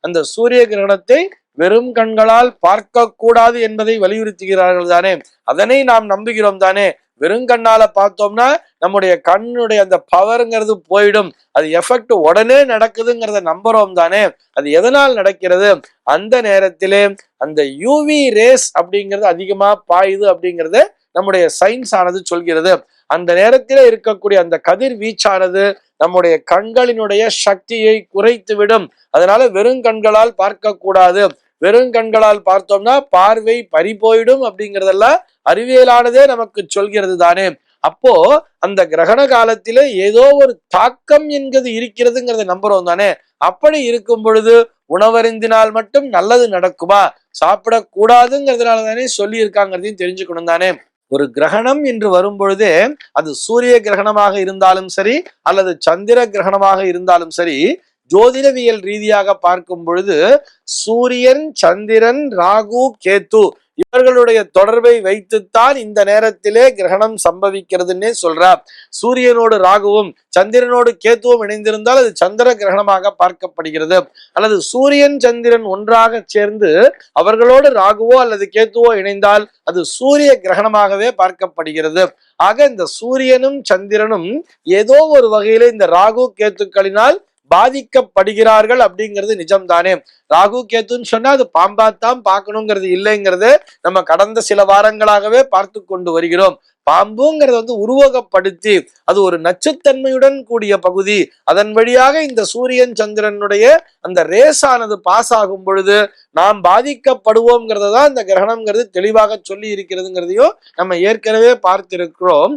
அந்த சூரிய கிரகணத்தை வெறும் கண்களால் பார்க்க கூடாது என்பதை வலியுறுத்துகிறார்கள் தானே. அதனை நாம் நம்புகிறோம் தானே. வெறும் கண்ணால பார்த்தோம்னா நம்முடைய கண்ணுடைய அந்த பவர்ங்கிறது போயிடும், அது எஃபெக்ட் உடனே நடக்குதுங்கிறத நம்புறோம் தானே. அது எதனால் நடக்கிறது? அந்த நேரத்திலே அந்த யூவி ரேஸ் அப்படிங்கிறது அதிகமா பாயுது அப்படிங்கறத நம்முடைய சயின்ஸ் ஆனது சொல்கிறது. அந்த நேரத்தில் இருக்கக்கூடிய அந்த கதிர் வீச்சானது நம்முடைய கண்களினுடைய சக்தியை குறைத்து விடும். அதனால வெறும் கண்களால் பார்க்க கூடாது, வெறும் கண்களால் பார்த்தோம்னா பார்வை பறி போயிடும் அப்படிங்கிறதெல்லாம் அறிவியலானதே நமக்கு சொல்கிறது தானே. அப்போ அந்த கிரகண காலத்திலே ஏதோ ஒரு தாக்கம் என்கிறது இருக்கிறதுங்கிறத நம்புறோம் தானே. அப்படி இருக்கும் பொழுது உணவருந்தினால் மட்டும் நல்லது நடக்குமா? சாப்பிடக்கூடாதுங்கிறதுனால தானே சொல்லி இருக்காங்கிறதையும் தெரிஞ்சுக்கணும் தானே. ஒரு கிரகணம் என்று வரும் பொழுதே அது சூரிய கிரகணமாக இருந்தாலும் சரி அல்லது சந்திர கிரகணமாக இருந்தாலும் சரி, ஜோதிடவியல் ரீதியாக பார்க்கும் பொழுது சூரியன், சந்திரன், ராகு, கேத்து இவர்களுடைய தொடர்பை வைத்துத்தான் இந்த நேரத்திலே கிரகணம் சம்பவிக்கிறதுன்னே சொல்றார். சூரியனோடு ராகுவும் சந்திரனோடு கேத்துவும் இணைந்திருந்தால் அது சந்திர கிரகணமாக பார்க்கப்படுகிறது. அல்லது சூரியன் சந்திரன் ஒன்றாக சேர்ந்து அவர்களோடு ராகுவோ அல்லது கேத்துவோ இணைந்தால் அது சூரிய கிரகணமாகவே பார்க்கப்படுகிறது. ஆக இந்த சூரியனும் சந்திரனும் ஏதோ ஒரு வகையில இந்த ராகு கேத்துக்களினால் பாதிக்கப்படுகிறார்கள் அப்படிங்கிறது நிஜம்தானே. ராகு கேத்துன்னு சொன்னா அது பாம்பாத்தான் பார்க்கணுங்கிறது இல்லைங்கிறது நம்ம கடந்த சில வாரங்களாகவே பார்த்து கொண்டு வருகிறோம். பாம்புங்கிறத உருவகப்படுத்தி அது ஒரு நச்சுத்தன்மையுடன் கூடிய பகுதி, அதன் வழியாக இந்த சூரியன் சந்திரனுடைய அந்த ரேஸானது பாஸ் ஆகும் பொழுது நாம் பாதிக்கப்படுவோம்ங்கிறதான் இந்த கிரகணம்ங்கிறது தெளிவாக சொல்லி இருக்கிறதுங்கிறதையும் நம்ம ஏற்கனவே பார்த்திருக்கிறோம்.